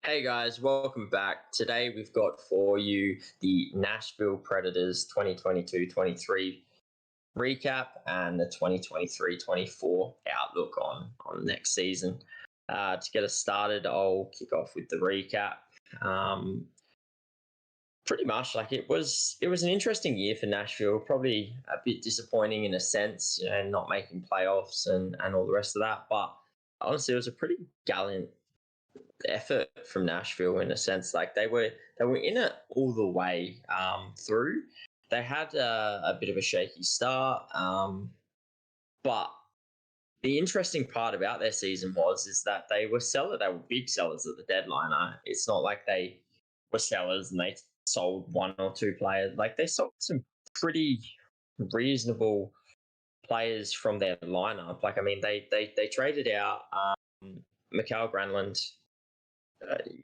Hey guys, welcome back. Today we've got for you the Nashville Predators 2022-23 recap and the 2023-24 outlook on next season. To get us started, I'll kick off with the recap. Um, Pretty much like it was an interesting year for Nashville. Probably a bit disappointing in a sense, not making playoffs and all the rest of that. But honestly, it was a pretty gallant effort from Nashville in a sense. Like they were in it all the way through. They had a bit of a shaky start, but the interesting part about their season is that they were big sellers at the deadline. It's not like they were sellers and they sold one or two players. Like they sold some pretty reasonable players from their lineup. Like I mean, they traded out Mikael Granlund.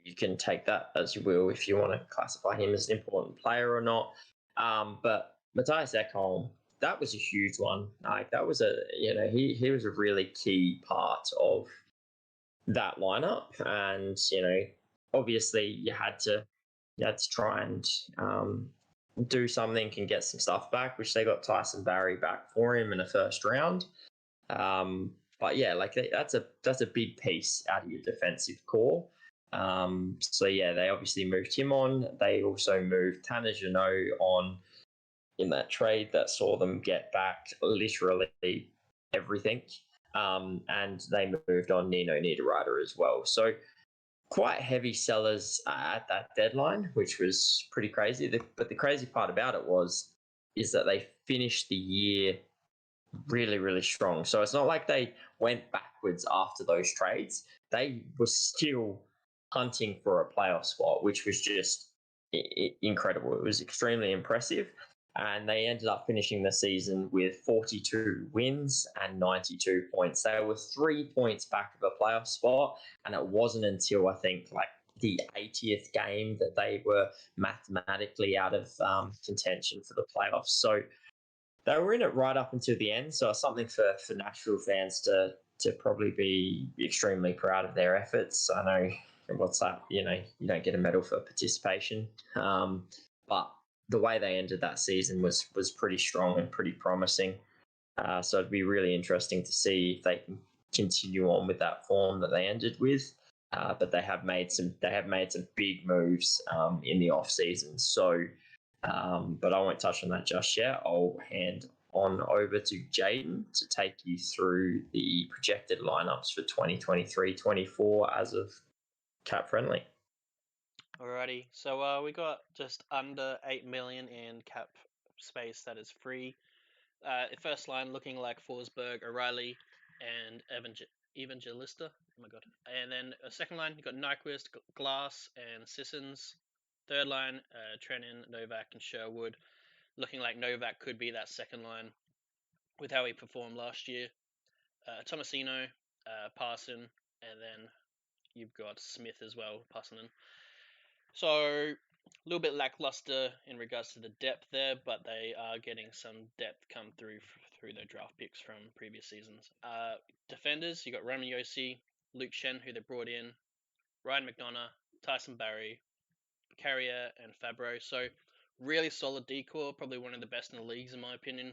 You can take that as you will if you want to classify him as an important player or not. But Matthias Ekholm, that was a huge one. Like that was he was a really key part of that lineup, and obviously you had to try and do something and get some stuff back, which they got Tyson Barry back for him in a first round. But yeah, like that's a big piece out of your defensive core. So yeah, they obviously moved him on. They also moved Tanner Jeannot on in that trade that saw them get back literally everything. And they moved on Nino Niederreiter as well. So quite heavy sellers at that deadline, which was pretty crazy. But the crazy part about it is that they finished the year really, really strong. So it's not like they went backwards after those trades. They were still hunting for a playoff spot, which was just incredible. It was extremely impressive. And they ended up finishing the season with 42 wins and 92 points. They were 3 points back of a playoff spot. And it wasn't until I think like the 80th game that they were mathematically out of contention for the playoffs. So they were in it right up until the end. So it's something for Nashville fans to probably be extremely proud of their efforts. I know what's that, you don't get a medal for participation. But the way they ended that season was pretty strong and pretty promising. So it'd be really interesting to see if they can continue on with that form that they ended with. But they have made some big moves in the off season. So but I won't touch on that just yet. I'll hand on over to Jaden to take you through the projected lineups for 2023-24 as of cap friendly. Alrighty, so we got just under 8 million in cap space that is free. First line looking like Forsberg, O'Reilly, and Evangelista. Oh my god! And then a second line you got Nyquist, Glass, and Sissons. Third line Trenin, Novak, and Sherwood. Looking like Novak could be that second line with how he performed last year. Tomasino, Parson, and then you've got Smith as well, Parsonen. So a little bit lackluster in regards to the depth there, but they are getting some depth come through their draft picks from previous seasons. Defenders, you got Roman Yossi, Luke Shen, who they brought in, Ryan McDonough, Tyson Barry, Carrier, and Fabro. So really solid decor, probably one of the best in the leagues in my opinion,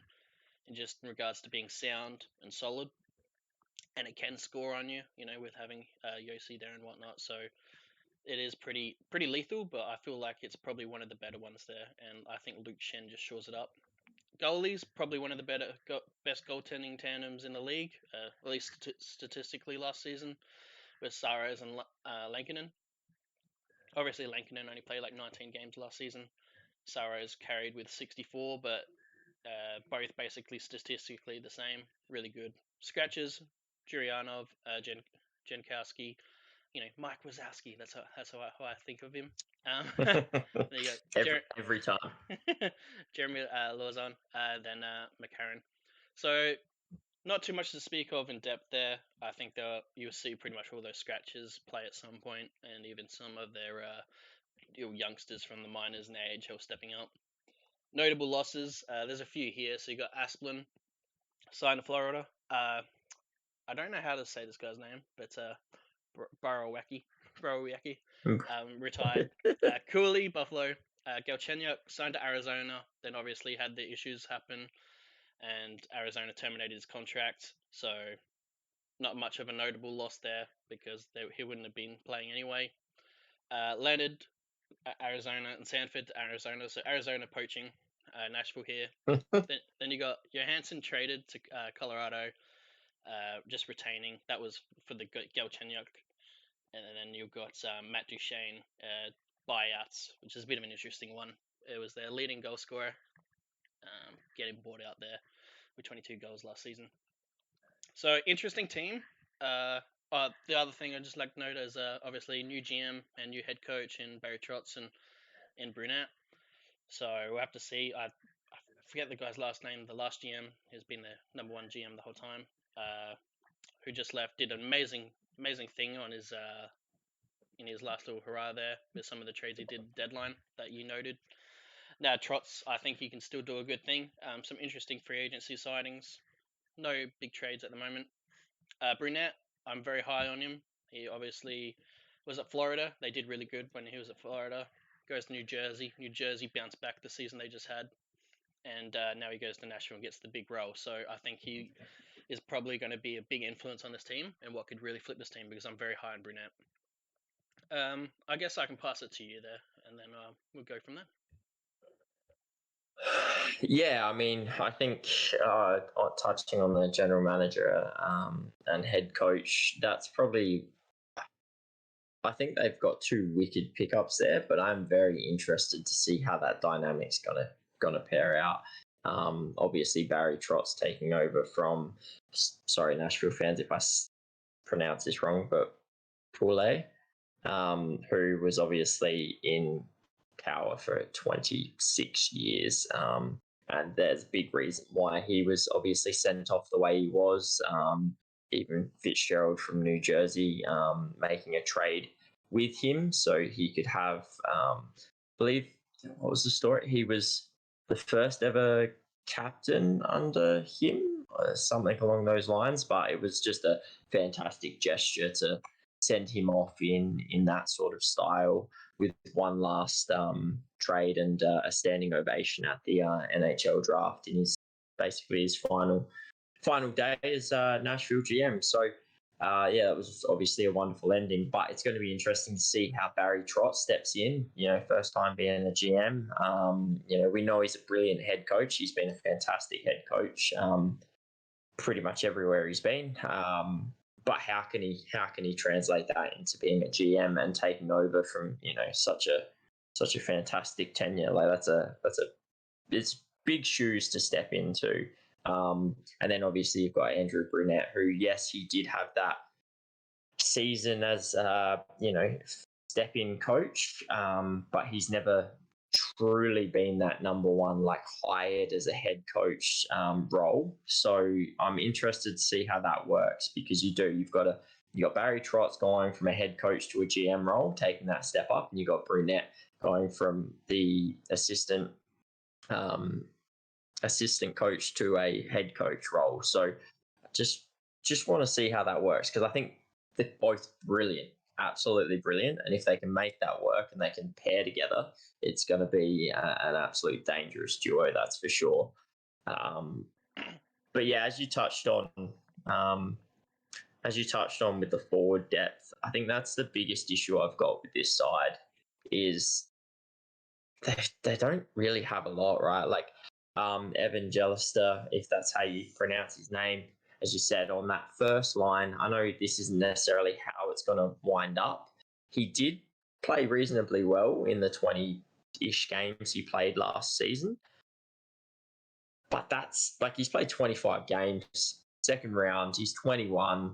in regards to being sound and solid. And it can score on you, with having Yossi there and whatnot. So it is pretty lethal, but I feel like it's probably one of the better ones there, and I think Luke Shen just shores it up. Goalies, probably one of the best goaltending tandems in the league, at least statistically last season, with Saros and Lankinen. Obviously, Lankinen only played like 19 games last season. Saros carried with 64, but both basically statistically the same. Really good. Scratches, Juryanov, Jankowski, Mike Wazowski. That's how I think of him. There you go. Every time. Jeremy Lauzon, then McCarron. So not too much to speak of in depth there. I think you'll see pretty much all those scratches play at some point, and even some of their youngsters from the minors and the AHL stepping up. Notable losses. There's a few here. So you got Asplin, signed to Florida. I don't know how to say this guy's name, but Borowiecki, Mm. retired. Cooley, Buffalo. Galchenyuk signed to Arizona. Then obviously had the issues happen, and Arizona terminated his contract. So not much of a notable loss there because he wouldn't have been playing anyway. Leonard, Arizona, and Sanford, Arizona. So Arizona poaching. Nashville here. then you got Johansson traded to Colorado, just retaining. That was for the Galchenyuk. And then you've got Matt Duchene buyouts, which is a bit of an interesting one. It was their leading goal scorer, getting bought out there with 22 goals last season. So interesting team. The other thing I'd just like to note is obviously new GM and new head coach in Barry Trotz and Brunette. So we'll have to see. I forget the guy's last name. The last GM has been the number one GM the whole time. Who just left, did an amazing thing on his in his last little hurrah there with some of the trades he did deadline that you noted. Now Trotz, I think he can still do a good thing. Some interesting free agency signings. No big trades at the moment. Brunette, I'm very high on him. He obviously was at Florida. They did really good when he was at Florida. Goes to New Jersey. New Jersey bounced back the season they just had. And now he goes to Nashville and gets the big role. So I think he is probably going to be a big influence on this team and what could really flip this team because I'm very high on Brunette. I guess I can pass it to you there, and then we'll go from there. Yeah, I mean, I think touching on the general manager and head coach, that's probably. I think they've got two wicked pickups there, but I'm very interested to see how that dynamic's gonna pair out. Obviously, Barry Trotz taking over from, sorry, Nashville fans if I pronounce this wrong, but Poulet, who was obviously in power for 26 years. And there's a big reason why he was obviously sent off the way he was. Even Fitzgerald from New Jersey making a trade with him so he could have, I believe, what was the story? He was the first ever captain under him, or something along those lines. But it was just a fantastic gesture to send him off in that sort of style with one last trade and a standing ovation at the NHL draft in basically his final day as Nashville GM. So yeah, that was obviously a wonderful ending, but it's going to be interesting to see how Barry Trotz steps in, first time being a GM. We know he's a brilliant head coach. He's been a fantastic head coach pretty much everywhere he's been. But how can he translate that into being a GM and taking over from such a fantastic tenure? Like it's big shoes to step into. And then obviously you've got Andrew Brunette, who yes, he did have that season as step-in coach, but he's never truly been that number one, like hired as a head coach role. So I'm interested to see how that works because you got Barry Trotz going from a head coach to a GM role, taking that step up, and you got Brunette going from the assistant coach to a head coach role. So just want to see how that works because I think they're both brilliant. Absolutely brilliant. And if they can make that work and they can pair together, it's going to be an absolute dangerous duo, that's for sure. But yeah, as you touched on with the forward depth, I think that's the biggest issue I've got with this side is they don't really have a lot, right? Like Evan Jellister, if that's how you pronounce his name, as you said, on that first line, I know this isn't necessarily how it's going to wind up. He did play reasonably well in the 20-ish games he played last season. But that's like he's played 25 games, second round, he's 21.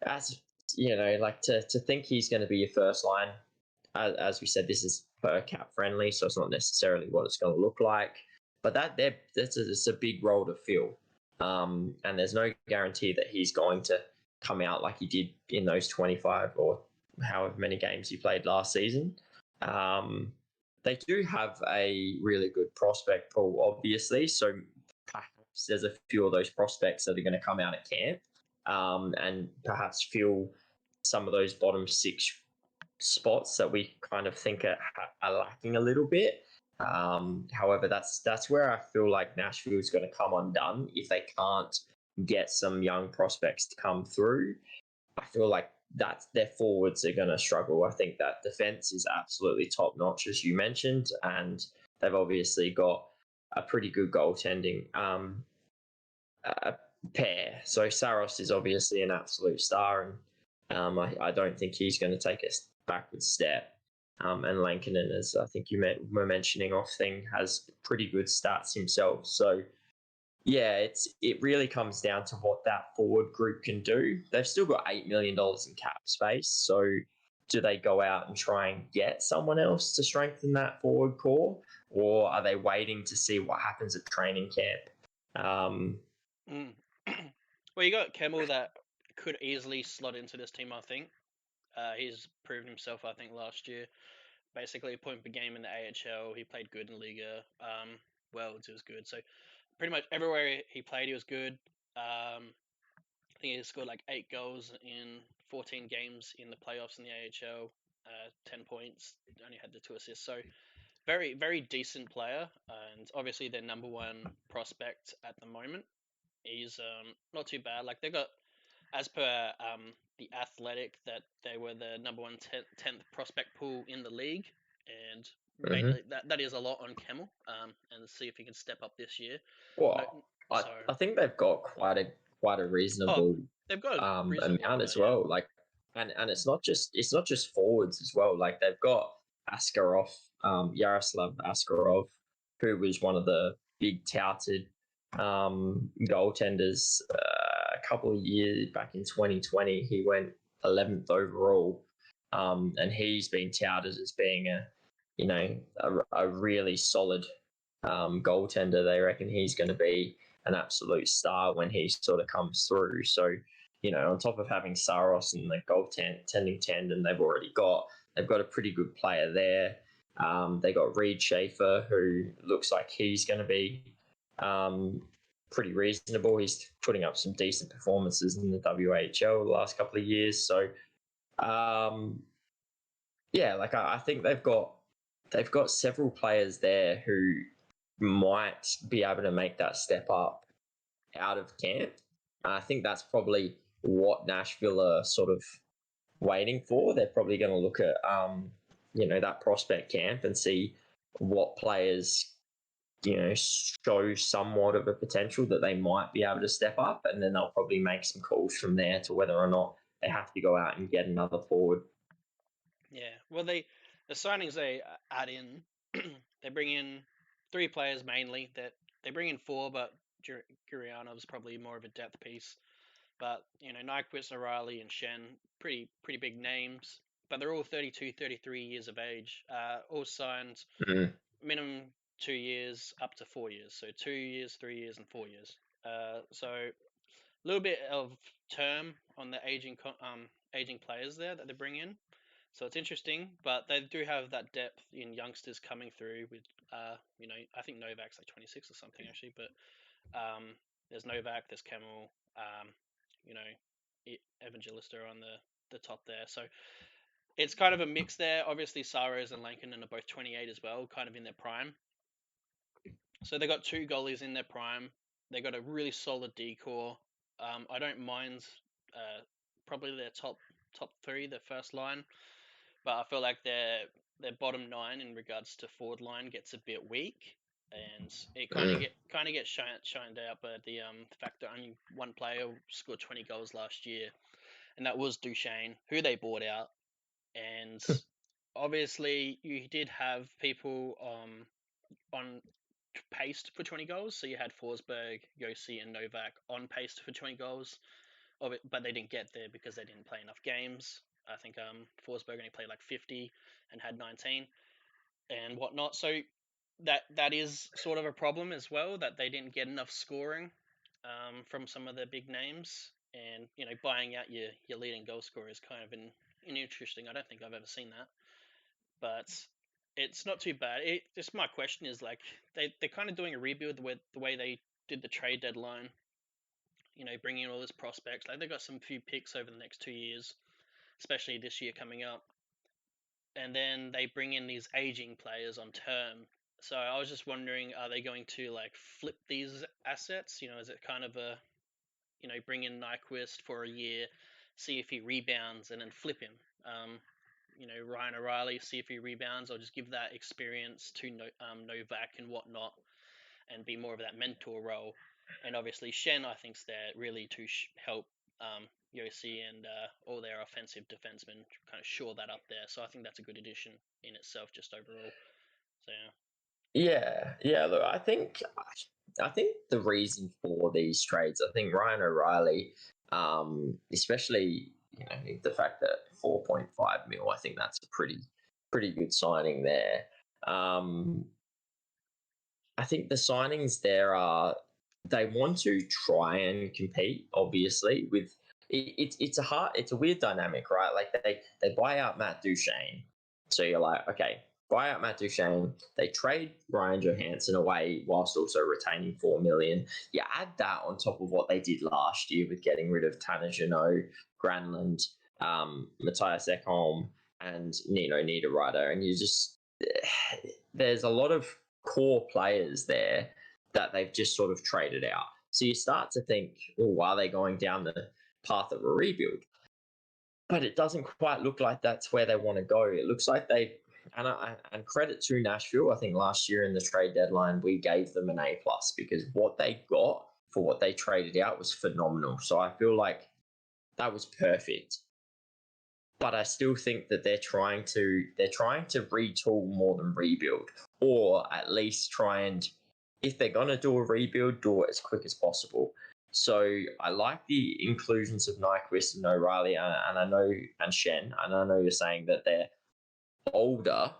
That's, to think he's going to be your first line, as we said, this is per cap friendly, so it's not necessarily what it's going to look like. But that's a big role to fill. And there's no guarantee that he's going to come out like he did in those 25 or however many games he played last season. They do have a really good prospect pool, obviously. So perhaps there's a few of those prospects that are going to come out at camp and perhaps fill some of those bottom six spots that we kind of think are lacking a little bit. However, that's where I feel like Nashville is going to come undone if they can't get some young prospects to come through. I feel like that their forwards are going to struggle. I think that defense is absolutely top notch, as you mentioned, and they've obviously got a pretty good goaltending pair. So Saros is obviously an absolute star, and I don't think he's going to take a backward step. And Lankinen, as I think you were mentioning off thing, has pretty good stats himself. So yeah, it really comes down to what that forward group can do. They've still got $8 million in cap space. So do they go out and try and get someone else to strengthen that forward core? Or are they waiting to see what happens at training camp? Well, you got Kemmel that could easily slot into this team, I think. He's proven himself, I think, last year. Basically, a point per game in the AHL. He played good in Liga. Worlds, he was good. So pretty much everywhere he played, he was good. I think he scored like 8 goals in 14 games in the playoffs in the AHL. 10 points. Only had the 2 assists. So very, very decent player, and obviously their number one prospect at the moment. He's not too bad. Like they got, as per the Athletic, that they were the number one 10th prospect pool in the league, and mainly that is a lot on Kemmel. And see if he can step up this year. Well, I think they've got quite a reasonable they've got a reasonable amount as well. Like, and it's not just forwards as well. Like they've got Askarov, Yaroslav Askarov, who was one of the big touted goaltenders a couple of years back in 2020. He went 11th overall, and he's been touted as being a really solid goaltender. They reckon he's going to be an absolute star when he sort of comes through. So, on top of having Saros and the goaltending tandem they've got a pretty good player there. They got Reed Schaefer, who looks like he's going to be pretty reasonable. He's putting up some decent performances in the WHL the last couple of years. So, I think they've got several players there who might be able to make that step up out of camp. I think that's probably what Nashville are sort of waiting for. They're probably going to look at that prospect camp and see what players show somewhat of a potential that they might be able to step up, and then they'll probably make some calls from there to whether or not they have to go out and get another forward. Yeah, well, the signings they add in, they bring in 3 players mainly. That they bring in 4, but Gurianov's probably more of a depth piece. But Nyquist, O'Reilly, and Shen, pretty big names. But they're all 32, 33 years of age. All signed minimum 2 years up to 4 years. So 2 years, 3 years, and 4 years. So a little bit of term on the aging players there that they bring in. So it's interesting, but they do have that depth in youngsters coming through with, I think Novak's like 26 or something actually, but there's Novak, there's Kemmel, Evangelista on the top there. So it's kind of a mix there. Obviously, Saros and Lankinen are both 28 as well, kind of in their prime. So they got 2 goalies in their prime. They got a really solid D-core. I don't mind probably their top 3, the first line. But I feel like their bottom 9 in regards to forward line gets a bit weak, and it kind of gets shined out by the fact that only one player scored 20 goals last year, and that was Duchesne, who they bought out. And obviously, you did have people on pace for 20 goals. So you had Forsberg, Yossi, and Novak on pace for 20 goals, but they didn't get there because they didn't play enough games. I think Forsberg only played like 50 and had 19 and whatnot. So that is sort of a problem as well, that they didn't get enough scoring from some of the big names. And buying out your leading goal scorer is kind of an interesting. I don't think I've ever seen that, but it's not too bad. Just my question is, like, they're kind of doing a rebuild the way they did the trade deadline. Bringing in all these prospects. Like, they got some few picks over the next 2 years. especially this year coming up. And then they bring in these aging players on term. So I was just wondering, are they going to like flip these assets? You know, is it kind of a, bring in Nyquist for a year, see if he rebounds, and then flip him? Ryan O'Reilly, see if he rebounds, or just give that experience to Novak and whatnot, and be more of that mentor role. And obviously Shen, I think's there really to help Yossi and all their offensive defensemen kind of shore that up there. So I think that's a good addition in itself, just overall. So Yeah. Look, I think the reason for these trades, I think Ryan O'Reilly, especially the fact that 4.5 mil, I think that's a pretty good signing there. I think the signings there they want to try and compete. Obviously, with it's a weird dynamic, right? Like they buy out Matt Duchene, so you're like, okay, buy out Matt Duchene. They trade Ryan Johansson away whilst also retaining 4 million. You add that on top of what they did last year with getting rid of Tanner Jeannot, Granlund, Matthias Ekholm, and Nino Niederreiter, and there's a lot of core players there that they've just sort of traded out. So you start to think, oh, are they going down the path of a rebuild? But it doesn't quite look like that's where they want to go. It looks like and credit to Nashville. I think last year in the trade deadline, we gave them an A+ because what they got for what they traded out was phenomenal. So I feel like that was perfect. But I still think that they're trying to retool more than rebuild, or at least try and, if they're gonna do a rebuild, do it as quick as possible. So I like the inclusions of Nyquist and O'Reilly, and Shen, and I know you're saying that they're older,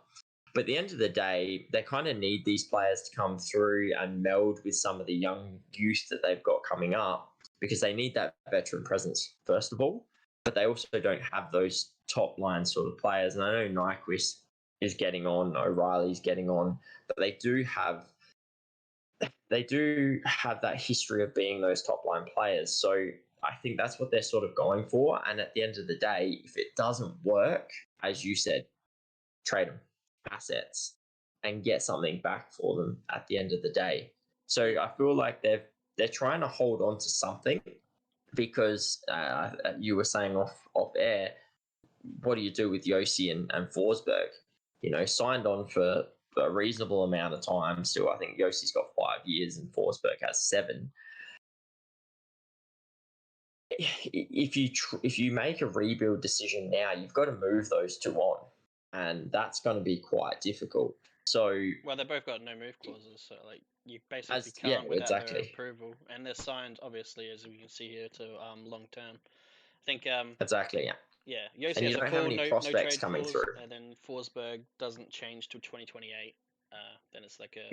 but at the end of the day, they kind of need these players to come through and meld with some of the young youth that they've got coming up, because they need that veteran presence first of all. But they also don't have those top line sort of players. And I know Nyquist is getting on, O'Reilly's getting on, but they do have that history of being those top line players. So I think that's what they're sort of going for. And at the end of the day, if it doesn't work, as you said, trade them, assets, and get something back for them at the end of the day. So I feel like they're trying to hold on to something, because you were saying off air, what do you do with Yossi and Forsberg? Signed on for a reasonable amount of time. Still, I think Yossi's got 5 years and Forsberg has 7. If you make a rebuild decision now, you've got to move those two on, and that's going to be quite difficult. So, well, they both got no move clauses, so like you basically can't without their approval, and they're signed, obviously, as we can see here, to long term. I think exactly, yeah. Yeah, Yossi and you has don't a have full any prospects coming clause, through, and then Forsberg doesn't change till 2028. Then it's like a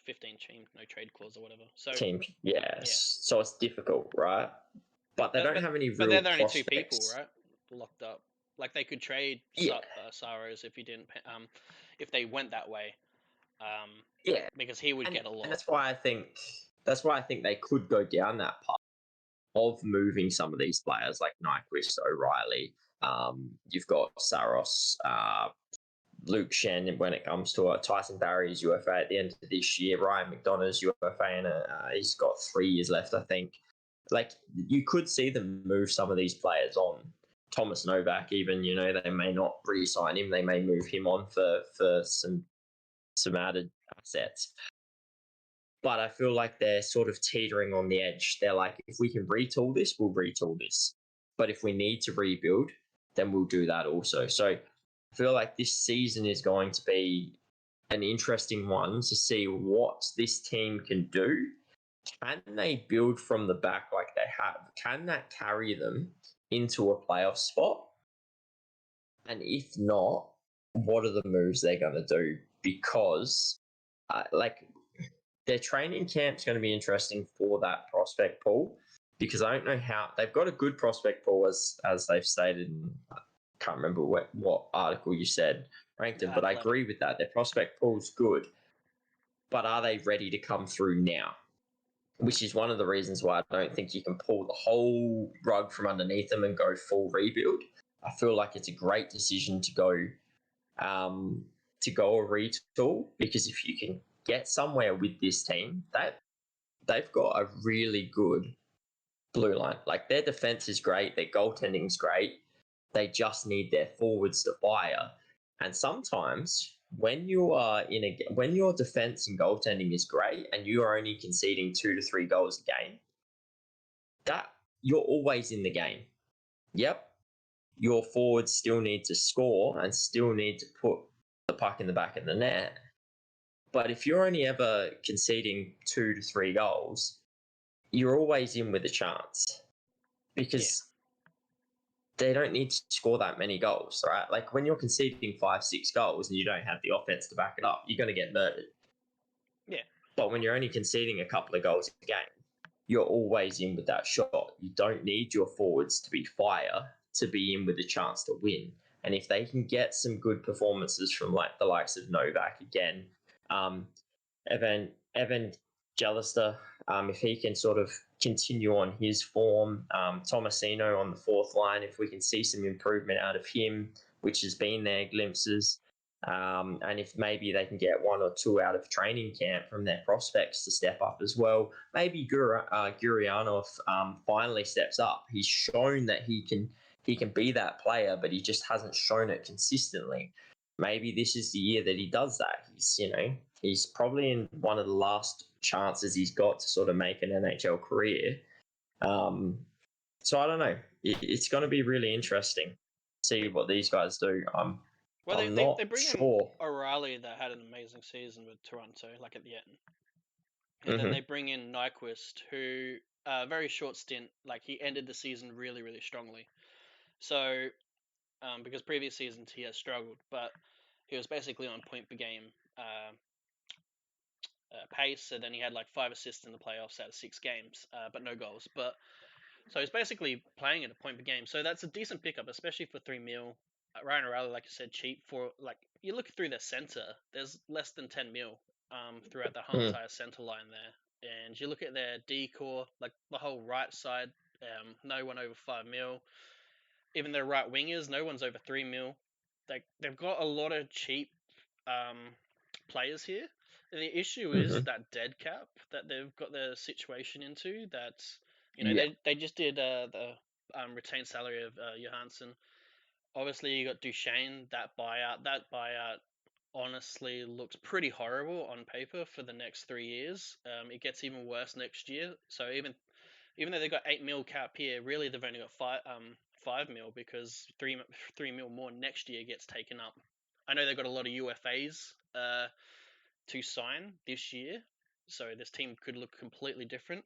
15 team no trade clause or whatever. So team, so it's difficult, right? But they don't have any real But they're the only prospects. 2 people, right, locked up. Like they could trade Saros if if they went that way. Because he would get a lot. And that's why I think they could go down that path of moving some of these players like Nyquist, O'Reilly. You've got Saros, Luke Shen when it comes to Tyson Barry's UFA at the end of this year, Ryan McDonough's UFA, and he's got 3 years left, I think. Like, you could see them move some of these players on. Thomas Novak, even, they may not re-sign him. They may move him on for some added assets. But I feel like they're sort of teetering on the edge. They're like, if we can retool this, we'll retool this. But if we need to rebuild, then we'll do that also. So I feel like this season is going to be an interesting one to see what this team can do. Can they build from the back like they have? Can that carry them into a playoff spot? And if not, what are the moves they're going to do? Because, their training camp's going to be interesting for that prospect pool, because I don't know how they've got a good prospect pool as they've stated. In, I can't remember what article you said ranked them, but I agree with that. Their prospect pool's good, but are they ready to come through now? Which is one of the reasons why I don't think you can pull the whole rug from underneath them and go full rebuild. I feel like it's a great decision to go a retool, because if you can get somewhere with this team, they've got a really good blue line. Like, their defense is great, their goaltending is great. They just need their forwards to fire. And sometimes when when your defense and goaltending is great and you are only conceding 2 to 3 goals a game, that you're always in the game. Yep, your forwards still need to score and still need to put the puck in the back of the net. But if you're only ever conceding 2 to 3 goals, you're always in with a chance, because they don't need to score that many goals, right? Like, when you're conceding 5, 6 goals and you don't have the offense to back it up, you're going to get murdered. Yeah. But when you're only conceding a couple of goals a game, you're always in with that shot. You don't need your forwards to be fire to be in with a chance to win. And if they can get some good performances from like the likes of Novak again, Evan Jellister, if he can sort of continue on his form, Tomasino on the fourth line, if we can see some improvement out of him, which has been there, glimpses, and if maybe they can get 1 or 2 out of training camp from their prospects to step up as well. Maybe Gurianov finally steps up. He's shown that he can be that player, but he just hasn't shown it consistently. Maybe this is the year that he does that. He's probably in one of the last chances he's got to sort of make an NHL career. So I don't know. It's going to be really interesting to see what these guys do. Well, they bring sure. in O'Reilly that had an amazing season with Toronto, like at the end. And Mm-hmm. then they bring in Nyquist, who, very short stint, like he ended the season really, really strongly. So, because previous seasons he has struggled, but he was basically on point per game pace. So then he had like 5 assists in the playoffs out of 6 games, but no goals. But so he's basically playing at a point per game. So that's a decent pickup, especially for 3 mil. Ryan O'Reilly, like I said, cheap for, like, you look through their center, there's less than 10 mil throughout the whole entire center line there. And you look at their decor, like the whole right side, no one over 5 mil. Even their right wingers, no one's over 3 mil. They've got a lot of cheap players here. And the issue is that dead cap that they've got their situation into. That they just did the retained salary of Johansson. Obviously, you got Duchesne. That buyout honestly looks pretty horrible on paper for the next 3 years. It gets even worse next year. So even though they got 8 mil cap here, really they've only got 5 mil, because 3 mil more next year gets taken up. I know they've got a lot of UFAs to sign this year, so this team could look completely different.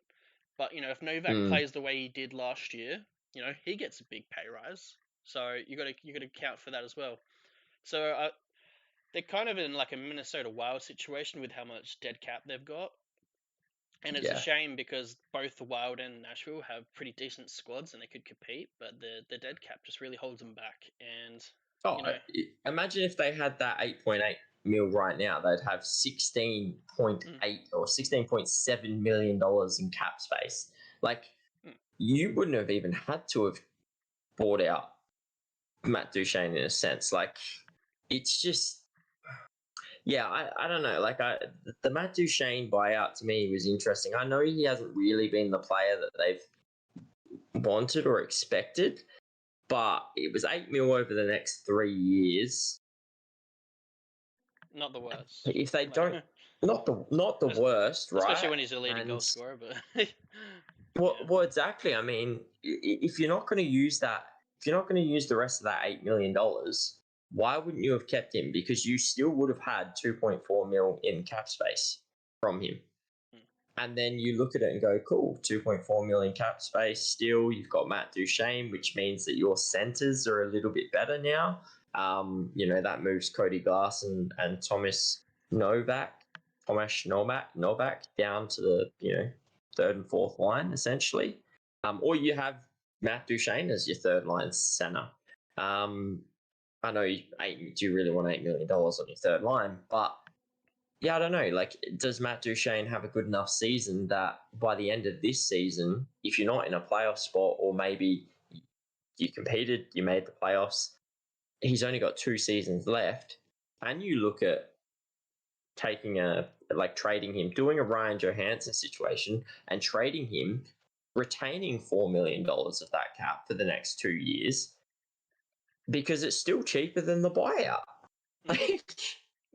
But if Novak plays the way he did last year, he gets a big pay rise. So you got to account for that as well. So they're kind of in like a Minnesota Wild situation with how much dead cap they've got. And it's a shame, because both the Wild and Nashville have pretty decent squads and they could compete, but the dead cap just really holds them back. And imagine if they had that 8.8 mil right now, they'd have 16.8 or $16.7 million in cap space. Like, you wouldn't have even had to have bought out Matt Duchesne in a sense. Like, it's just, I don't know. Like, the Matt Duchesne buyout to me was interesting. I know he hasn't really been the player that they've wanted or expected, but it was 8 mil over the next 3 years. Not the worst. If they don't, not the worst, right? Especially when he's a leading goal scorer. But well, exactly. I mean, if you're not going to use that, if you're not going to use the rest of that $8 million, why wouldn't you have kept him? Because you still would have had 2.4 mil in cap space from him. And then you look at it and go, cool, 2.4 million cap space still. You've got Matt Duchesne, which means that your centers are a little bit better now. That moves Cody Glass and Tomas Novak down to the, third and fourth line, essentially. Or you have Matt Duchesne as your third line center. I know do you really want $8 million on your third line, but I don't know. Like, does Matt Duchesne have a good enough season that by the end of this season, if you're not in a playoff spot, or maybe you competed, you made the playoffs. He's only got 2 seasons left, and you look at trading him, doing a Ryan Johansson situation and trading him, retaining $4 million of that cap for the next 2 years because it's still cheaper than the buyout.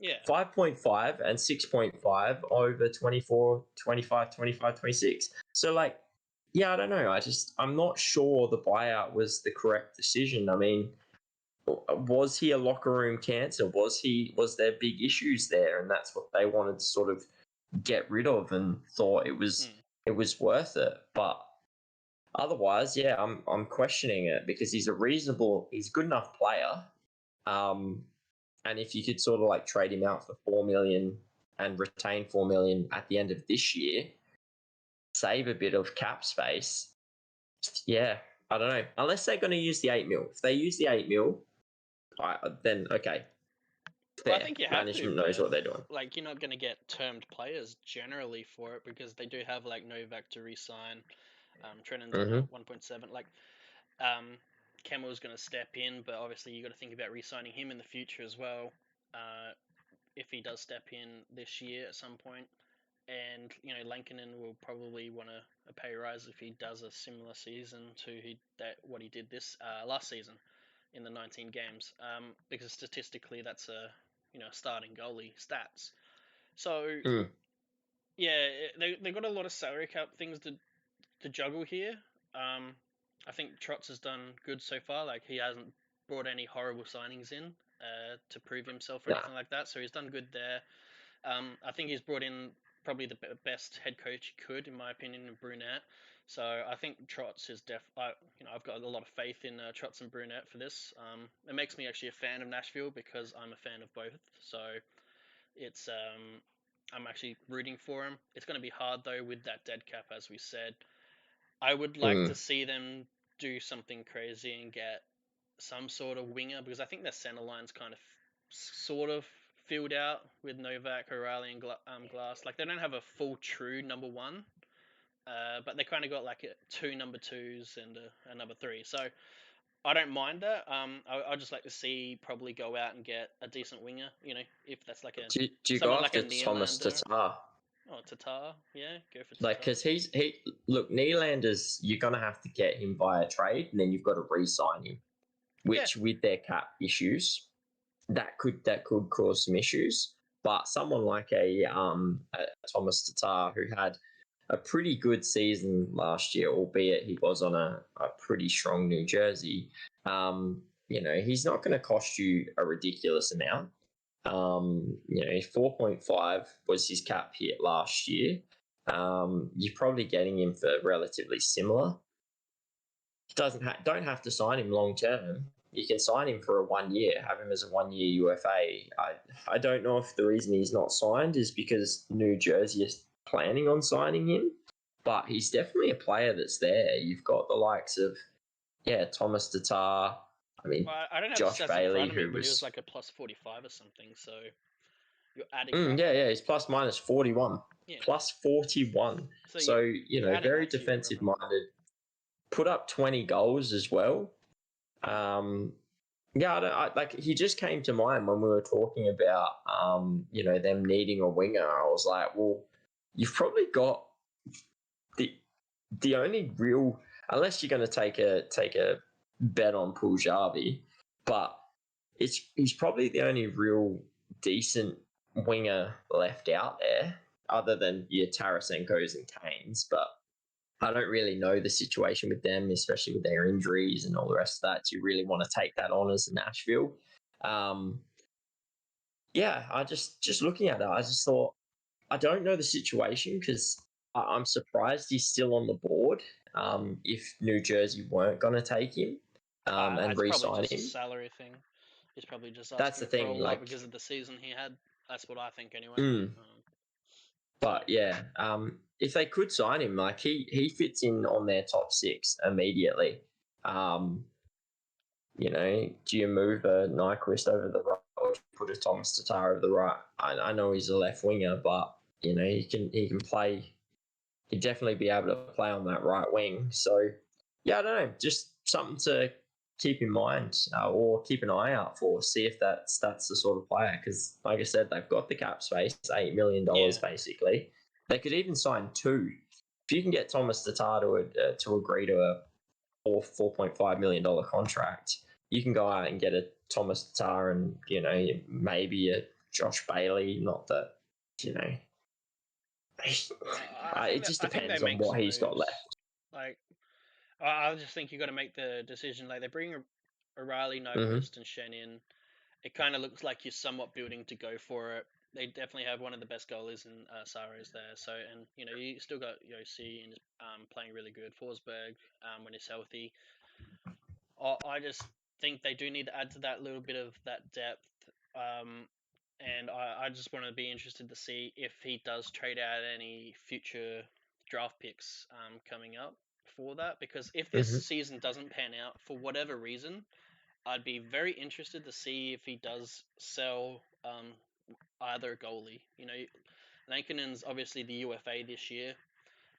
Yeah. 5.5 and 6.5 over 24, 25, 25, 26. So I don't know. I'm not sure the buyout was the correct decision. I mean, was he a locker room cancer? Was there big issues there, and that's what they wanted to sort of get rid of and thought it was worth it? But otherwise, yeah, I'm questioning it because he's he's a good enough player. And if you could sort of trade him out for $4 million and retain $4 million at the end of this year, save a bit of cap space. Yeah, I don't know. Unless they're going to use the $8 million. If they use the $8 million, then okay. Fair. Well, I think you have Management to, knows what they're doing. You're not going to get termed players generally for it because they do have Novak to re-sign. Trennan's on 1.7. Kemel's going to step in, but obviously you got to think about re-signing him in the future as well. If he does step in this year at some point, and Lankinen will probably want a pay rise if he does a similar season to what he did this last season in the 19 games, because statistically that's a starting goalie stats. So yeah, they got a lot of salary cap things to juggle here. I think Trotz has done good so far. He hasn't brought any horrible signings in to prove himself or anything like that. So he's done good there. I think he's brought in probably the best head coach he could, in my opinion, in Brunette. So I think Trotz is I've got a lot of faith in Trotz and Brunette for this. It makes me actually a fan of Nashville because I'm a fan of both. So it's I'm actually rooting for him. It's going to be hard though with that dead cap, as we said. I would like to see them do something crazy and get some sort of winger because I think their center line's kind of sort of filled out with Novak, O'Reilly, and Glass. They don't have a full true number one, but they kind of got 2 number 2s and a number 3. So I don't mind that. I'd just like to see probably go out and get a decent winger. If that's do you go after Thomas Tatar? Oh, Tatar, yeah, go for Tatar. Because Nylander's, you're gonna have to get him via trade, and then you've got to re-sign him. Which, with their cap issues, that could cause some issues. But someone like a Thomas Tatar, who had a pretty good season last year, albeit he was on a pretty strong New Jersey, he's not going to cost you a ridiculous amount. 4.5 was his cap hit last year. You're probably getting him for relatively similar. Don't have to sign him long term. You can sign him for a 1 year, have him as a 1 year UFA. I don't know if the reason he's not signed is because New Jersey is planning on signing him, but he's definitely a player that's there. You've got the likes of Thomas Tatar. I don't have Josh Bailey, who was was a plus 45 or something. So you're adding. He's plus minus 41, plus 41. So very defensive minded. Put up 20 goals as well. He just came to mind when we were talking about them needing a winger. I was like, well, you've probably got the only real, unless you're going to take a bet on Puljärvi, but he's probably the only real decent winger left out there, other than your Tarasenko's and Kanes. But I don't really know the situation with them, especially with their injuries and all the rest of that. Do you really want to take that on as Nashville? I just looking at that, I just thought, I don't know the situation because I'm surprised he's still on the board. If New Jersey weren't going to take him and re-sign him, a salary thing. He's probably just that's the thing, because of the season he had. That's what I think anyway. But if they could sign him, he fits in on their top 6 immediately. Do you move a Nyquist over the right or put a Thomas Tatar over the right? I know he's a left winger, but he can play. He'd definitely be able to play on that right wing. So I don't know, just something to keep in mind or keep an eye out for. See if that's the sort of player. Because, like I said, they've got the cap space, $8 million basically. They could even sign two. If you can get Thomas Tatar to agree to a $4.5 million contract, you can go out and get a Thomas Tatar and, maybe a Josh Bailey. Not that, it just I think they depends on make what some he's got moves. left. Like, I just think you got to make the decision. Like, they bring O'Reilly, Nyquist, and Shen in. It kind of looks like you're somewhat building to go for it. They definitely have one of the best goalies in Saros there. So, and you still got Yossi and playing really good. Forsberg when he's healthy. I just think they do need to add to that little bit of that depth. And I just want to be interested to see if he does trade out any future draft picks coming up for that. Because if this season doesn't pan out for whatever reason, I'd be very interested to see if he does sell either goalie. Lankinen's obviously the UFA this year,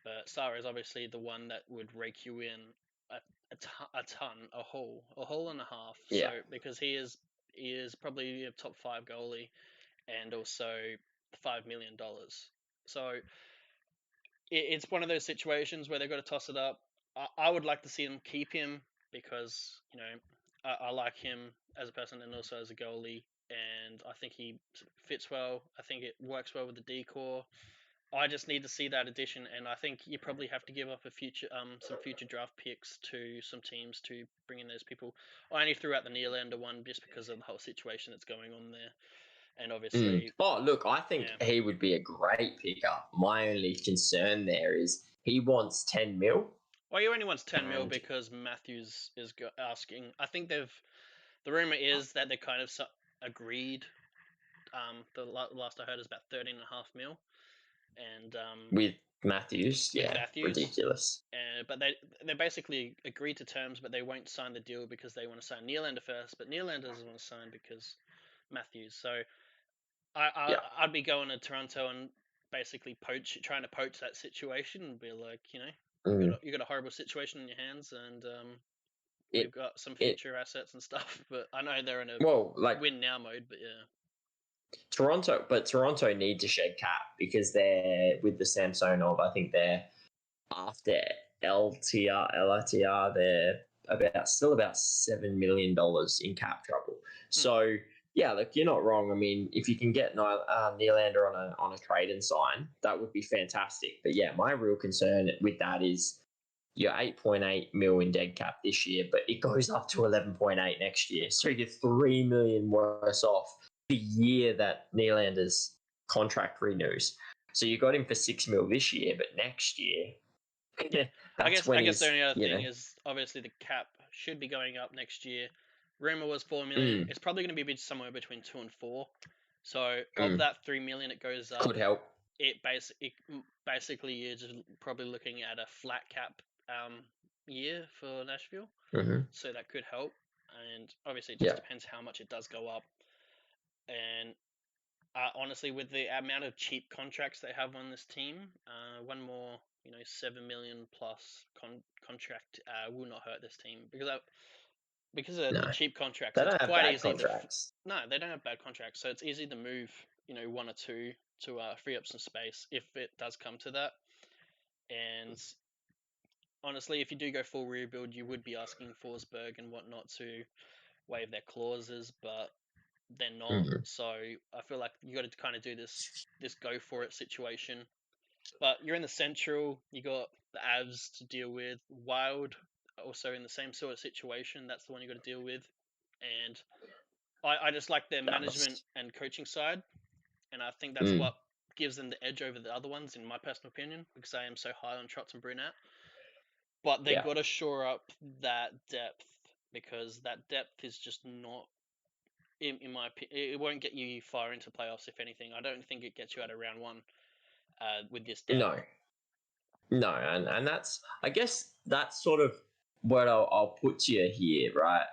but Sara is obviously the one that would rake you in a hole and a half. Yeah. So because he is probably a top 5 goalie and also $5 million. So it's one of those situations where they've got to toss it up. I would like to see them keep him because I like him as a person and also as a goalie, and I think he fits well. I think it works well with the decor. I just need to see that addition, and I think you probably have to give up some future draft picks to some teams to bring in those people. I only threw out the Nylander one just because of the whole situation that's going on there, and obviously. Oh, look, I think he would be a great pickup. My only concern there is he wants 10 mil. Well, he only wants 10 mil because Matthews is asking. I think the rumor is that they kind of agreed. The last I heard is about 13.5 mil, and with Matthews, ridiculous. But they basically agreed to terms, but they won't sign the deal because they want to sign Nylander first. But Nylander doesn't want to sign because Matthews. So I'd be going to Toronto and basically trying to poach that situation and be like, you got a horrible situation in your hands, and we've got some future assets and stuff. But I know they're in a win now mode. But yeah. Toronto need to shed cap because they're with the Samsonov. I think they're after LTR, they're still about $7 million in cap trouble. So yeah, look, you're not wrong. I mean, if you can get Nylander on a trade and sign, that would be fantastic. But yeah, my real concern with that is you're 8.8 mil in dead cap this year, but it goes up to 11.8 next year. So you're 3 million worse off the year that Nylander's contract renews. So you got him for 6 mil this year, but next year, I guess the only other thing is obviously the cap should be going up next year. Rumor was 4 million. It's probably going to be somewhere between 2 and 4. So of that 3 million, it goes up. Could help. It basically you're just probably looking at a flat cap year for Nashville. So that could help. And obviously it just depends how much it does go up. And honestly, with the amount of cheap contracts they have on this team, one more, 7 million plus contract will not hurt this team because of the cheap contracts. They don't have bad contracts. No, they don't have bad contracts, so it's easy to move, one or two to free up some space if it does come to that. And honestly, if you do go full rebuild, you would be asking Forsberg and whatnot to waive their clauses, but they're not. So I feel like you got to kind of do this go for it situation. But you're in the Central, you got the Avs to deal with, Wild also in the same sort of situation. That's the one you got to deal with, and I just like their management and coaching side, and I think that's what gives them the edge over the other ones, in my personal opinion, because I am so high on Trotz and Brunette. But they got to shore up that depth, because that depth is just not. In my opinion, it won't get you far into playoffs. If anything, I don't think it gets you out of round one with this depth. No, and I guess that's sort of what I'll put to you here, right?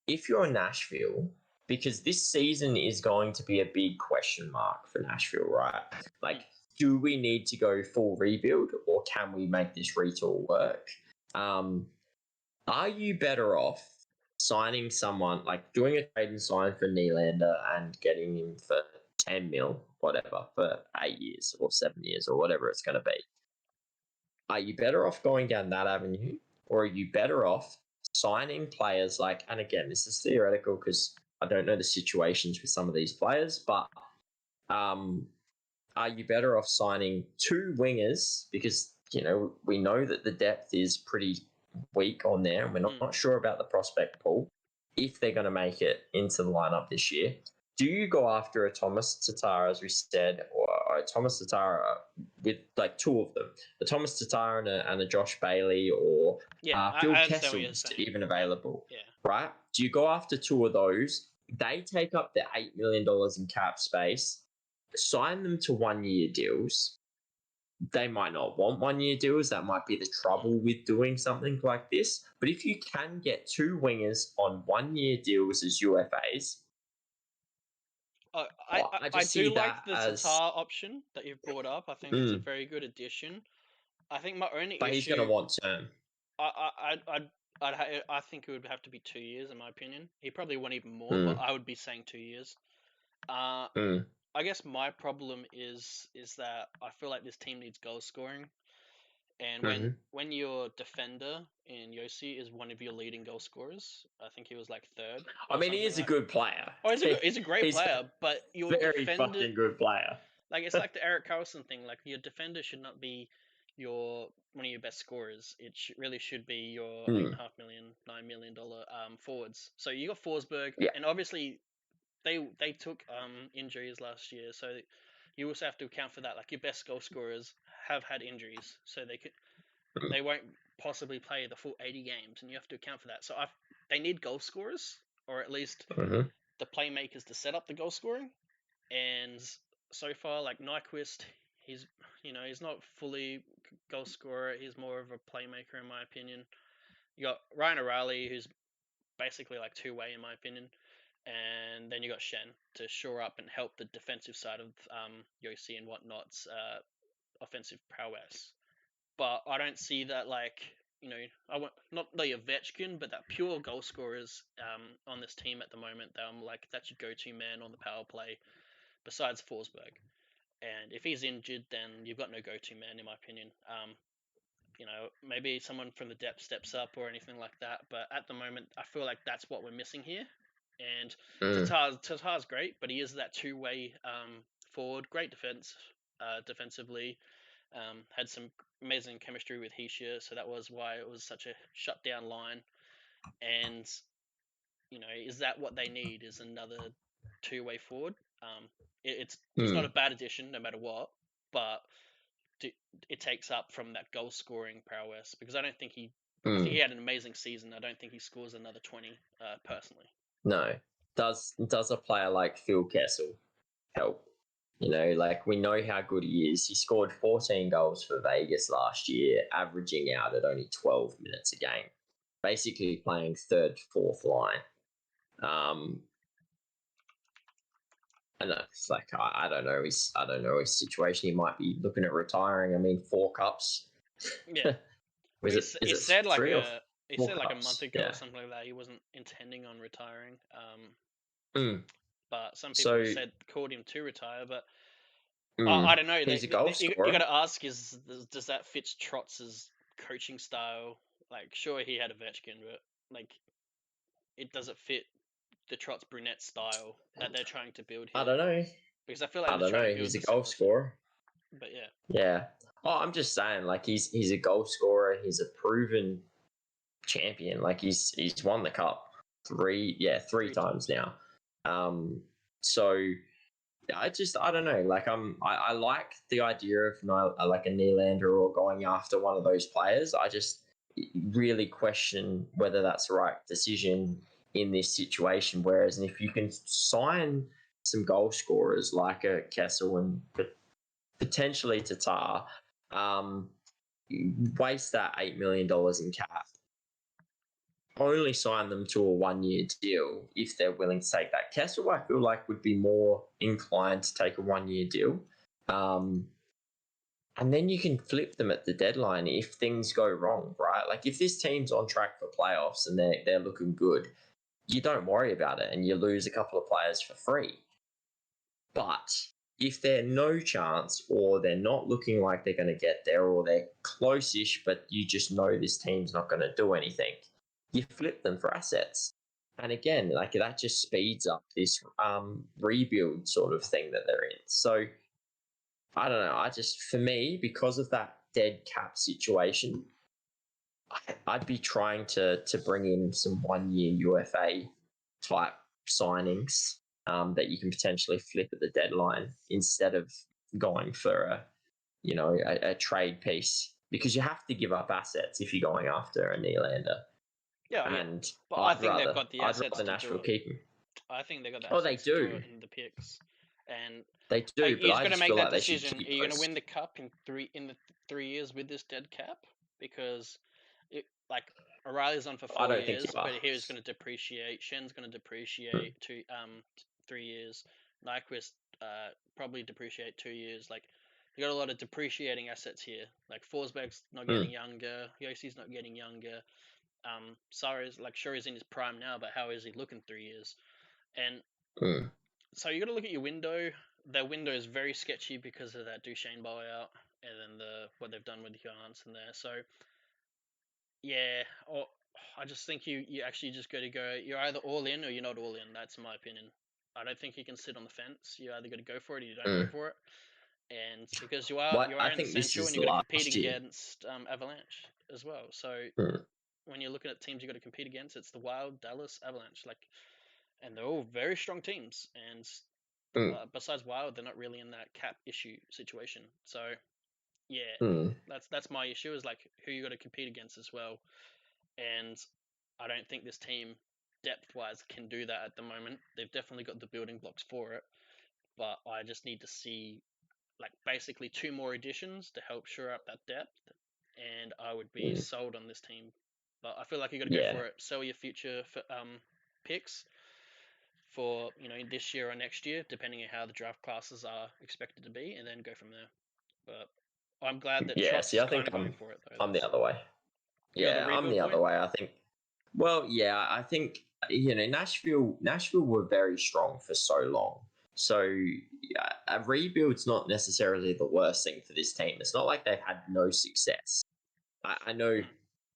If you're Nashville, because this season is going to be a big question mark for Nashville, right? Like, do we need to go full rebuild, or can we make this retool work? Are you better off signing someone, like doing a trade and sign for Nylander and getting him for 10 mil, whatever, for 8 years or 7 years or whatever it's going to be. Are you better off going down that avenue, or are you better off signing players like, and again, this is theoretical because I don't know the situations with some of these players, but are you better off signing 2 wingers because, we know that the depth is pretty weak on there and we're not sure about the prospect pool if they're going to make it into the lineup this year. Do you go after a Thomas Tatar, as we said, or a Thomas Tatar with like 2 of them, a Thomas Tatar and a Josh Bailey, or Phil Kessel's even available, right? Do you go after 2 of those? They take up the $8 million in cap space, sign them to 1-year deals. They might not want 1-year deals. That might be the trouble with doing something like this. But if you can get 2 wingers on 1-year deals as UFAs, I do like the Tatar option that you've brought up. I think it's a very good addition. I think my only issue, but he's going to want term. I think it would have to be 2 years, in my opinion. He probably want even more, but I would be saying 2 years. I guess my problem is that I feel like this team needs goal scoring, and when your defender in Yossi is one of your leading goal scorers, I think he was like 3rd. I mean, he is a good player. Oh, he's a great player, but your very defender, fucking good player. Like, it's like the Erik Karlsson thing. Like, your defender should not be one of your best scorers. It really should be your $8.5 million, $9 million forwards. So you got Forsberg, and obviously they took injuries last year, so you also have to account for that. Like, your best goal scorers have had injuries, so they won't possibly play the full 80 games, and you have to account for that. So they need goal scorers, or at least the playmakers to set up the goal scoring. And so far, like Nyquist, he's not fully goal scorer. He's more of a playmaker, in my opinion. You got Ryan O'Reilly, who's basically like 2-way, in my opinion. And then you got Shen to shore up and help the defensive side of Yossi and whatnot's offensive prowess. But I don't see that, like, I want not the Ovechkin, but that pure goal scorers on this team at the moment. That I'm like, that's your go-to man on the power play, besides Forsberg. And if he's injured, then you've got no go-to man, in my opinion. Maybe someone from the depth steps up or anything like that. But at the moment, I feel like that's what we're missing here. And Tatar's great, but he is that 2-way forward. Great defensively. Had some amazing chemistry with Hischier, so that was why it was such a shutdown line. And is that what they need? Is another 2-way forward? It's not a bad addition, no matter what, but it takes up from that goal scoring prowess, because I think he had an amazing season. I don't think he scores another 20 personally. No. Does a player like Phil Kessel help? Like, we know how good he is. He scored 14 goals for Vegas last year, averaging out at only 12 minutes a game, basically playing 3rd, 4th line. And it's like, I don't know his situation. He might be looking at retiring. I mean, 4 cups. Yeah. He said like a month ago or something like that he wasn't intending on retiring. But some people called him to retire. But I don't know. He's a goal scorer. You got to ask: does that fit Trotz's coaching style? Like, sure, he had Ovechkin, but like, it doesn't fit the Trotz Brunette style that they're trying to build here. I don't know, because I feel like he's a goal scorer. But yeah. Oh, I'm just saying, like, he's a goal scorer. He's a proven champion. Like, he's won the cup 3 times now. So I don't know. Like, I like the idea of like a Nylander or going after one of those players. I just really question whether that's the right decision in this situation. Whereas, if you can sign some goal scorers like a Kessel and potentially Tatar, waste that $8 million in cap, only sign them to a 1-year deal if they're willing to take that. Kessel, I feel like, would be more inclined to take a 1-year deal. And then you can flip them at the deadline if things go wrong, right? Like, if this team's on track for playoffs and they're looking good, you don't worry about it and you lose a couple of players for free. But if they're no chance, or they're not looking like they're going to get there, or they're close-ish, but you just know this team's not going to do anything, you flip them for assets. And again, like that just speeds up this rebuild sort of thing that they're in. So I don't know. For me, because of that dead cap situation, I'd be trying to bring in some 1-year UFA type signings that you can potentially flip at the deadline, instead of going for a trade piece, because you have to give up assets if you're going after a Nylander. Yeah, And but I think they've got the assets to Nashville do it. keep him. I think they got the Oh, they assets to do do. it in the picks, and They do, but he's I got to just make feel that like they should decision. Are keep you going to those. win the cup in the 3 years with this dead cap? Because like O'Reilly's on for I 4 don't think years, you are. but he was going to depreciate. Shen's going to depreciate 3 years. Nyquist probably depreciate 2 years. Like you got a lot of depreciating assets here. Like Forsberg's not getting younger. Yossi's not getting younger. Sarah's sure he's in his prime now, but how is he looking 3 years? And so you got to look at your window. Their window is very sketchy because of that Duchesne buyout, and then what they've done with Johansson there. So yeah, I just think you actually just got to go. You're either all in or you're not all in. That's my opinion. I don't think you can sit on the fence. You either got to go for it or you don't go for it. And because you are I in the think this Central is and you got to last compete year. against Avalanche as well. So when you're looking at teams you got to compete against, it's the Wild, Dallas, Avalanche, and they're all very strong teams. And besides Wild, they're not really in that cap issue situation. So yeah, that's my issue, is who you got to compete against as well. And I don't think this team depth wise can do that at the moment. They've definitely got the building blocks for it, but I just need to see basically 2 more additions to help shore up that depth, and I would be sold on this team. But I feel like you got to go for it. Sell your future for, picks for this year or next year, depending on how the draft classes are expected to be, and then go from there. But I'm glad that Trotz is I think going for it though. I'm the other way. You're the I'm the rebuild other way. I think. Well, I think Nashville were very strong for so long. So a rebuild's not necessarily the worst thing for this team. It's not like they've had no success. I know.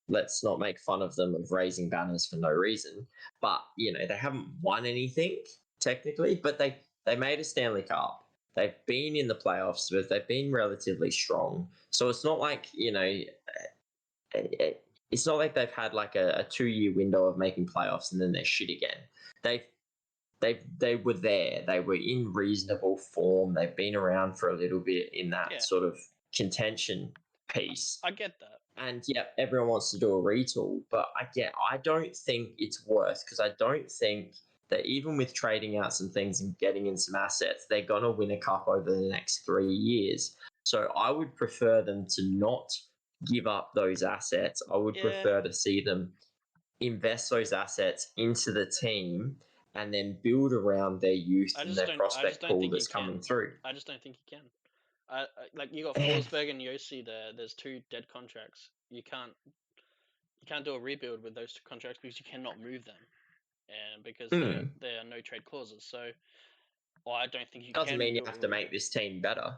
Let's not make fun of them of raising banners for no reason, but they haven't won anything technically. But they made a Stanley Cup. They've been in the playoffs, but they've been relatively strong. So it's not like it's not like they've had a 2-year window of making playoffs and then they're shit again. They were there. They were in reasonable form. They've been around for a little bit in that sort of contention piece. I get that. And everyone wants to do a retool, but I don't think it's worth, because I don't think that even with trading out some things and getting in some assets, they're gonna win a cup over the next 3 years. So I would prefer them to not give up those assets. I would prefer to see them invest those assets into the team and then build around their youth and their prospect pool that's coming through. I just don't think you can. You got Forsberg and Yossi there. There's 2 dead contracts. You can't do a rebuild with those 2 contracts because you cannot move them, and because there are no trade clauses. So I don't think you doesn't mean you have to make this team better.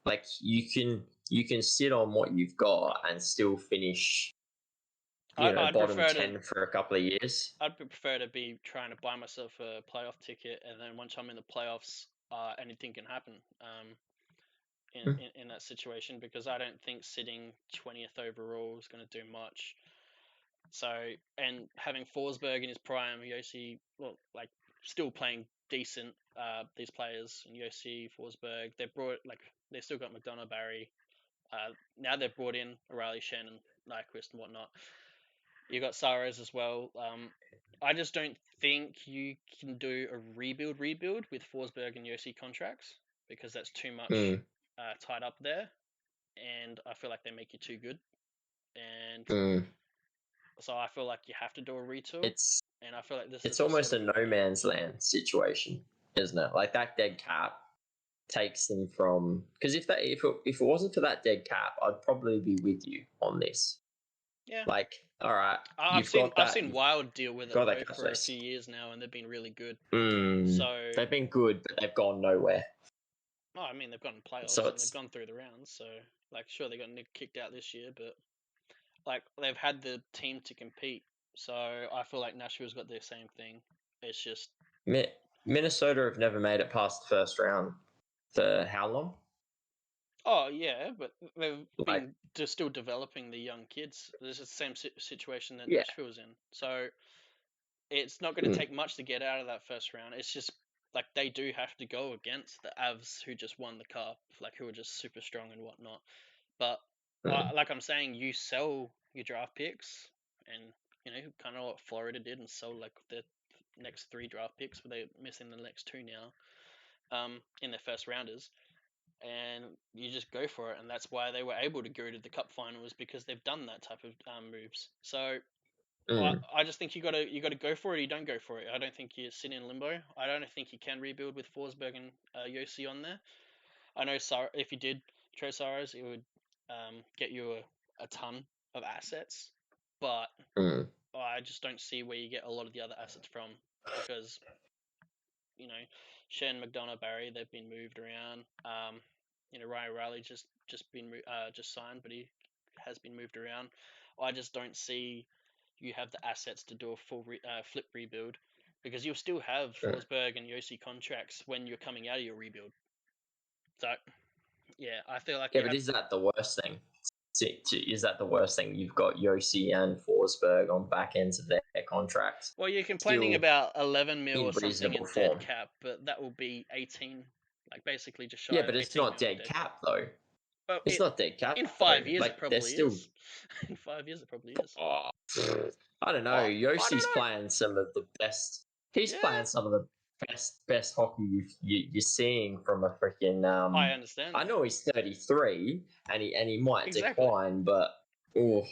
Like you can sit on what you've got and still finish I'd bottom 10 for a couple of years. I'd prefer to be trying to buy myself a playoff ticket, and then once I'm in the playoffs, anything can happen. In that situation, because I don't think sitting 20th overall is going to do much. So, and having Forsberg in his prime, Yossi, still playing decent. These players, and Yossi, Forsberg, they still got McDonough, Barry. Now they've brought in O'Reilly, Shen, and Nyquist and whatnot. You got Saros as well. I just don't think you can do a rebuild with Forsberg and Yossi contracts, because that's too much tied up there, and I feel like they make you too good, and so I feel like you have to do a retool. And I feel like this it's almost a no man's land situation, isn't it? Like that dead cap takes them from, because if it wasn't for that dead cap, I'd probably be with you on this. Yeah. Like All right, I've you've seen got that. You've Wild deal with it got that though cap for a space. few years now, and they've been really good. Mm, So, they've been good, but they've gone nowhere. oh, I mean, they've gotten playoffs So and they've it's gone through the rounds. So, like, sure, they got kicked out this year, but like they've had the team to compete. So I feel like Nashville's got the same thing. It's just Minnesota have never made it past the first round for how long? oh yeah, but they've Like, been just still developing the young kids. This is the same situation that yeah. Nashville's in. So it's not going to Mm, take much to get out of that first round. It's just like they do have to go against the Avs who just won the cup, like who are just super strong and whatnot. But mm, like I'm saying, you sell your draft picks, and kind of what Florida did and sold like the next 3 draft picks, but they're missing the next 2 now, in their first rounders, and you just go for it, and that's why they were able to go to the cup finals because they've done that type of moves. So mm, I just think you gotta go for it. Or you don't go for it. I don't think you sit in limbo. I don't think you can rebuild with Forsberg and Yossi on there. I know if you did trade Saros, it would get you a ton of assets, but mm. I just don't see where you get a lot of the other assets from because you know Shen, McDonough, Barry, they've been moved around. Ryan Riley just been just signed, but he has been moved around. I just don't see you have the assets to do a full flip rebuild because you'll still have Mm. Forsberg and Yossi contracts when you're coming out of your rebuild. So yeah, I feel like Yeah, you but have. is that the worst thing? Is that the worst thing? You've got Yossi and Forsberg on back ends of their contracts, Well, you're complaining still about 11 mil or in something reasonable in dead form. cap, but that will be 18, like basically just shy Yeah, of but it's 18 not mil in dead dead cap. cap though. But It's not dead cap in though. 5 years it Like they're probably still. is. In 5 years it probably is. Oh, I don't know. What? I Yossi's don't know. playing some of the best. He's Yeah, playing some of the best hockey you're seeing from a freaking. I understand I that. know he's 33 and he might Exactly. decline, but oh,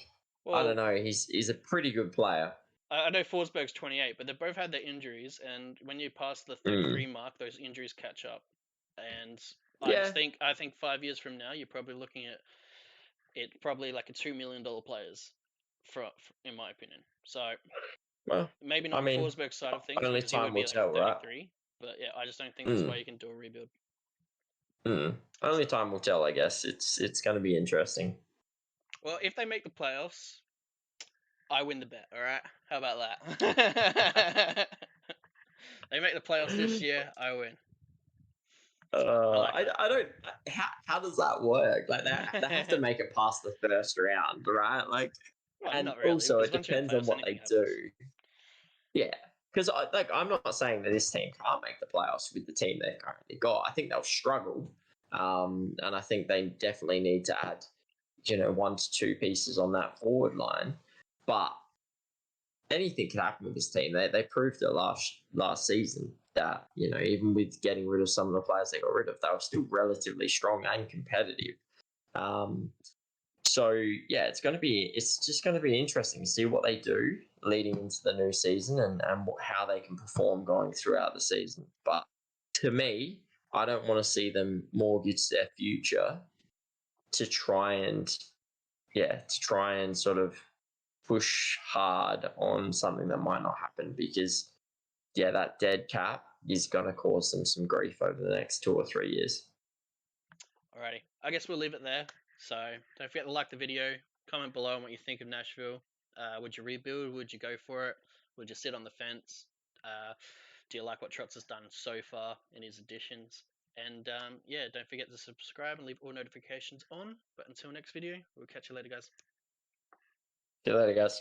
I don't Well, know. He's a pretty good player. I know Forsberg's 28, but they've both had their injuries, and when you pass the Mm. 33 mark, those injuries catch up. And Yeah. I think 5 years from now, you're probably looking at it probably like a $2 million players, in my opinion. So Well, maybe I not on mean, Forsberg's side of things only because he time would be will like tell, right? 33. But yeah, I just don't think that's why Mm. you can do a rebuild. Only time will tell, I guess. It's going to be interesting. Well, if they make the playoffs, I win the bet. All right, how about that? They make the playoffs this year, I win. I like that. I don't. How does that work? Like they have to make it past the first round, right? Like, Well, and not really, also because it once you're in depends on playoffs, what anything they do. happens. Yeah, because I'm not saying that this team can't make the playoffs with the team they've currently got. I think they'll struggle, and I think they definitely need to add, 1 to 2 pieces on that forward line. But anything can happen with this team. They proved it last season that even with getting rid of some of the players they got rid of, they were still relatively strong and competitive. Um, so yeah, it's just going to be interesting to see what they do leading into the new season and how they can perform going throughout the season. But to me, I don't want to see them mortgage their future to try and sort of push hard on something that might not happen because that dead cap is going to cause them some grief over the next 2 or 3 years. Alrighty, I guess we'll leave it there. So don't forget to like the video, comment below on what you think of Nashville. Would you rebuild? Would you go for it? Would you sit on the fence? Do you like what Trotz has done so far in his additions? And yeah, don't forget to subscribe and leave all notifications on. But until next video, we'll catch you later, guys. See you later, guys.